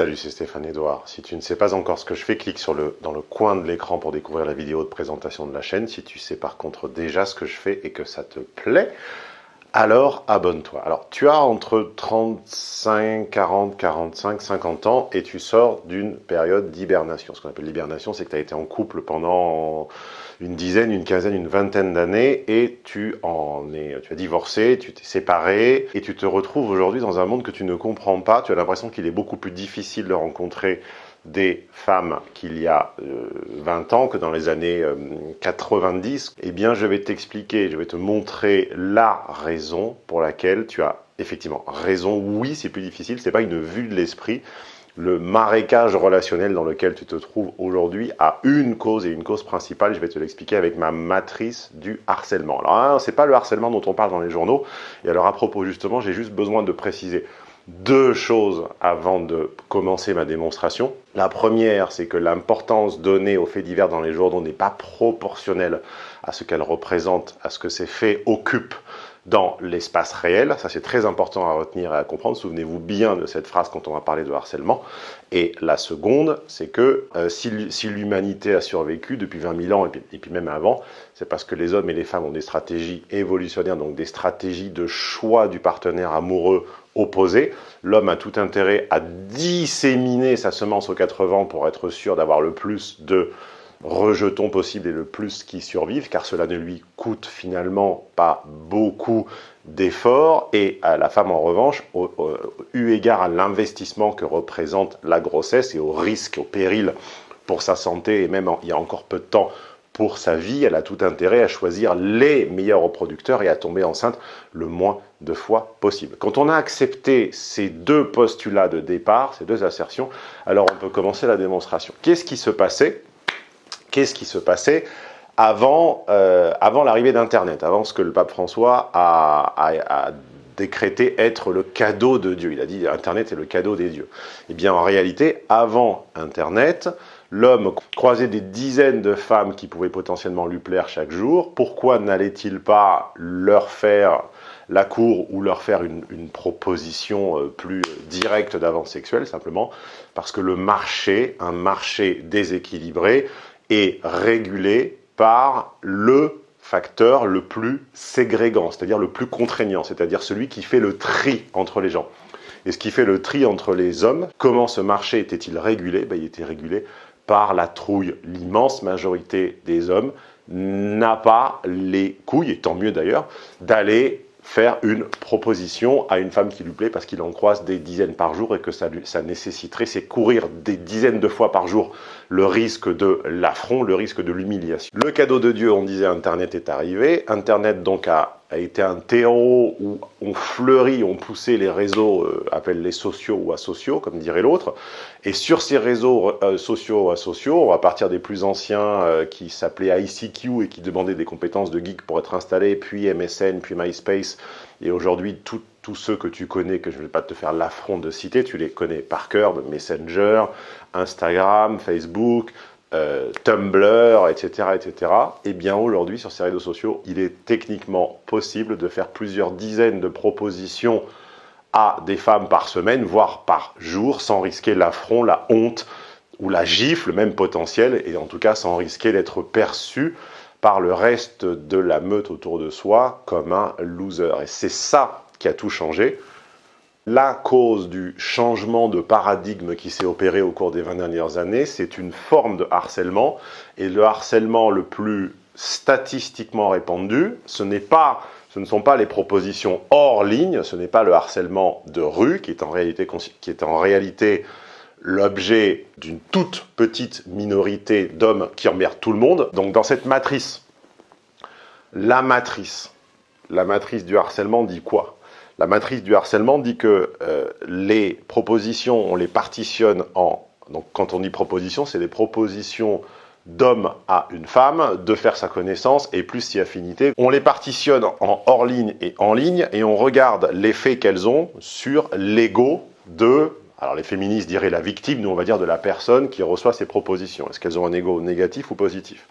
Salut, c'est Stéphane Edouard. Si tu ne sais pas encore ce que je fais, clique dans le coin de l'écran pour découvrir la vidéo de présentation de la chaîne. Si tu sais par contre déjà ce que je fais et que ça te plaît, alors abonne-toi. Alors, tu as entre 35, 40, 45, 50 ans et tu sors d'une période d'hibernation. Ce qu'on appelle l'hibernation, c'est que tu as été en couple pendant une dizaine, une quinzaine, une vingtaine d'années et tu as divorcé, tu t'es séparé et tu te retrouves aujourd'hui dans un monde que tu ne comprends pas. Tu as l'impression qu'il est beaucoup plus difficile de rencontrer des femmes qu'il y a 20 ans que dans les années 90, eh bien je vais t'expliquer, je vais te montrer la raison pour laquelle tu as effectivement raison. Oui, c'est plus difficile, c'est pas une vue de l'esprit. Le marécage relationnel dans lequel tu te trouves aujourd'hui a une cause et une cause principale. Je vais te l'expliquer avec ma matrice du harcèlement. Alors, c'est pas le harcèlement dont on parle dans les journaux. Et alors, à propos, justement, j'ai juste besoin de préciser deux choses avant de commencer ma démonstration. La première, c'est que l'importance donnée aux faits divers dans les journaux n'est pas proportionnelle à ce qu'elle représente, à ce que ces faits occupent dans l'espace réel. Ça, c'est très important à retenir et à comprendre. Souvenez-vous bien de cette phrase quand on va parler de harcèlement. Et la seconde, c'est que si l'humanité a survécu depuis 20 000 ans et puis même avant, c'est parce que les hommes et les femmes ont des stratégies évolutionnaires, donc des stratégies de choix du partenaire amoureux opposé. L'homme a tout intérêt à disséminer sa semence aux 4 vents pour être sûr d'avoir le plus de rejetons possible et le plus qui survivent, car cela ne lui coûte finalement pas beaucoup d'efforts. Et à la femme, en revanche, eu égard à l'investissement que représente la grossesse et au risque, au péril pour sa santé, et même il y a encore peu de temps, pour sa vie, elle a tout intérêt à choisir les meilleurs reproducteurs et à tomber enceinte le moins de fois possible. Quand on a accepté ces deux postulats de départ, ces deux assertions, alors on peut commencer la démonstration. Qu'est-ce qui se passait avant l'arrivée d'Internet, avant ce que le pape François a décrété être le cadeau de Dieu? Il a dit Internet est le cadeau des dieux. Eh bien, en réalité, avant Internet, l'homme croisait des dizaines de femmes qui pouvaient potentiellement lui plaire chaque jour. Pourquoi n'allait-il pas leur faire la cour ou leur faire une proposition plus directe d'avance sexuelle? Simplement parce que le marché, un marché déséquilibré, est régulé par le facteur le plus ségrégant, c'est-à-dire le plus contraignant, c'est-à-dire celui qui fait le tri entre les gens. Et ce qui fait le tri entre les hommes, comment ce marché était-il régulé? Il était régulé par la trouille. L'immense majorité des hommes n'a pas les couilles, et tant mieux d'ailleurs, d'aller faire une proposition à une femme qui lui plaît parce qu'il en croise des dizaines par jour et que ça nécessiterait, c'est courir des dizaines de fois par jour le risque de l'affront, le risque de l'humiliation. Le cadeau de Dieu, on disait, Internet est arrivé. Internet donc a été un terreau où on fleurit, on poussait les réseaux, appelle-les sociaux ou asociaux, comme dirait l'autre. Et sur ces réseaux sociaux ou asociaux, on va partir des plus anciens qui s'appelaient ICQ et qui demandaient des compétences de geek pour être installés, puis MSN, puis MySpace. Et aujourd'hui, tous ceux que tu connais, que je ne vais pas te faire l'affront de citer, tu les connais par cœur, Messenger, Instagram, Facebook, Tumblr, etc., etc. Et bien aujourd'hui, sur ces réseaux sociaux, il est techniquement possible de faire plusieurs dizaines de propositions à des femmes par semaine, voire par jour, sans risquer l'affront, la honte ou la gifle, même potentielle, et en tout cas sans risquer d'être perçu par le reste de la meute autour de soi comme un loser. Et c'est ça qui a tout changé. La cause du changement de paradigme qui s'est opéré au cours des 20 dernières années, c'est une forme de harcèlement. Et le harcèlement le plus statistiquement répandu, ce ne sont pas les propositions hors ligne, ce n'est pas le harcèlement de rue, qui est en réalité l'objet d'une toute petite minorité d'hommes qui emmerdent tout le monde. Donc dans cette matrice, la matrice du harcèlement dit quoi? La matrice du harcèlement dit que les propositions, on les partitionne en... Donc quand on dit proposition, c'est des propositions d'homme à une femme, de faire sa connaissance et plus si affinité. On les partitionne en hors ligne et en ligne et on regarde l'effet qu'elles ont sur l'ego de... Alors les féministes diraient la victime, nous on va dire de la personne qui reçoit ces propositions. Est-ce qu'elles ont un ego négatif ou positif?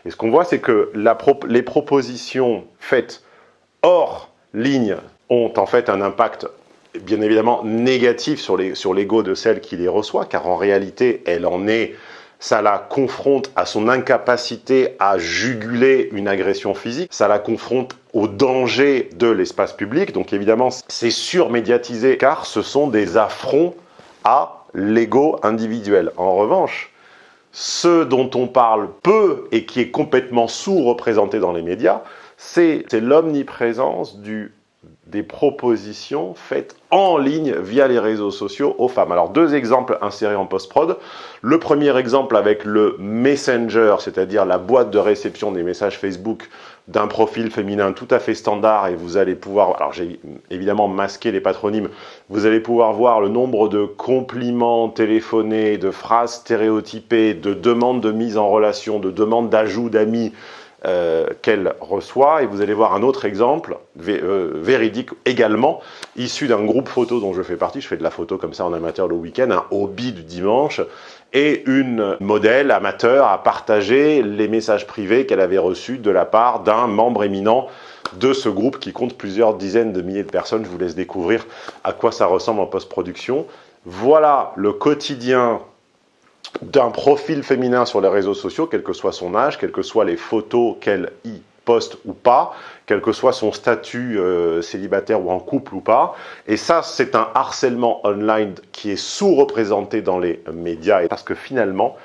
Et ce qu'on voit, c'est que les propositions faites hors ligne ont en fait un impact bien évidemment négatif sur l'ego de celle qui les reçoit, car en réalité, ça la confronte à son incapacité à juguler une agression physique, ça la confronte au danger de l'espace public, donc évidemment c'est surmédiatisé car ce sont des affronts à l'ego individuel. En revanche, ce dont on parle peu et qui est complètement sous-représenté dans les médias, c'est l'omniprésence des propositions faites en ligne via les réseaux sociaux aux femmes. Alors, 2 exemples insérés en post-prod. Le premier exemple avec le Messenger, c'est-à-dire la boîte de réception des messages Facebook d'un profil féminin tout à fait standard, et vous allez pouvoir, alors j'ai évidemment masqué les patronymes, vous allez pouvoir voir le nombre de compliments téléphonés, de phrases stéréotypées, de demandes de mise en relation, de demandes d'ajout d'amis, qu'elle reçoit, et vous allez voir un autre exemple véridique également, issu d'un groupe photo dont je fais partie. Je fais de la photo comme ça en amateur le week-end, un hobby du dimanche, et une modèle amateur a partagé les messages privés qu'elle avait reçus de la part d'un membre éminent de ce groupe qui compte plusieurs dizaines de milliers de personnes. Je vous laisse découvrir à quoi ça ressemble en post-production. Voilà le quotidien d'un profil féminin sur les réseaux sociaux, quel que soit son âge, quelles que soient les photos qu'elle y poste ou pas, quel que soit son statut célibataire ou en couple ou pas. Et ça, c'est un harcèlement online qui est sous-représenté dans les médias, parce que finalement,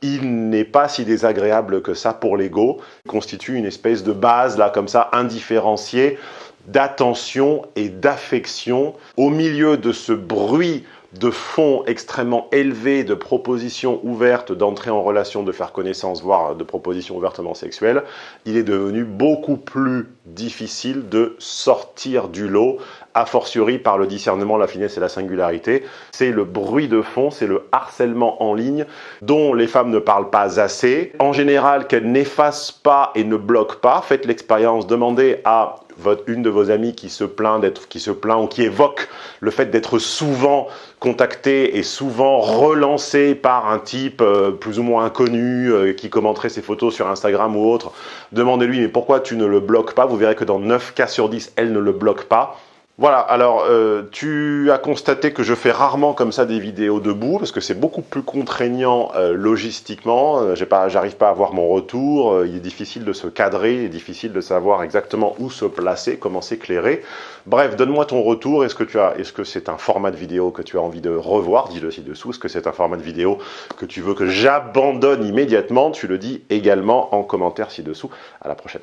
il n'est pas si désagréable que ça pour l'ego. Il constitue une espèce de base, là, comme ça, indifférenciée, d'attention et d'affection au milieu de ce bruit de fond extrêmement élevé de propositions ouvertes d'entrer en relation, de faire connaissance, voire de propositions ouvertement sexuelles. Il est devenu beaucoup plus difficile de sortir du lot, a fortiori par le discernement, la finesse et la singularité. C'est le bruit de fond, c'est le harcèlement en ligne dont les femmes ne parlent pas assez. En général, qu'elles n'effacent pas et ne bloquent pas. Faites l'expérience, demandez à une de vos amies qui se plaint ou qui évoque le fait d'être souvent contactée et souvent relancée par un type plus ou moins inconnu qui commenterait ses photos sur Instagram ou autre. Demandez-lui, mais pourquoi tu ne le bloques pas? Vous verrez que dans 9 cas sur 10, elle ne le bloque pas. Voilà, alors tu as constaté que je fais rarement comme ça des vidéos debout, parce que c'est beaucoup plus contraignant logistiquement, j'arrive pas à voir mon retour, il est difficile de se cadrer, il est difficile de savoir exactement où se placer, comment s'éclairer. Bref, donne-moi ton retour, est-ce que c'est un format de vidéo que tu as envie de revoir, dis-le ci-dessous, est-ce que c'est un format de vidéo que tu veux que j'abandonne immédiatement, tu le dis également en commentaire ci-dessous. À la prochaine.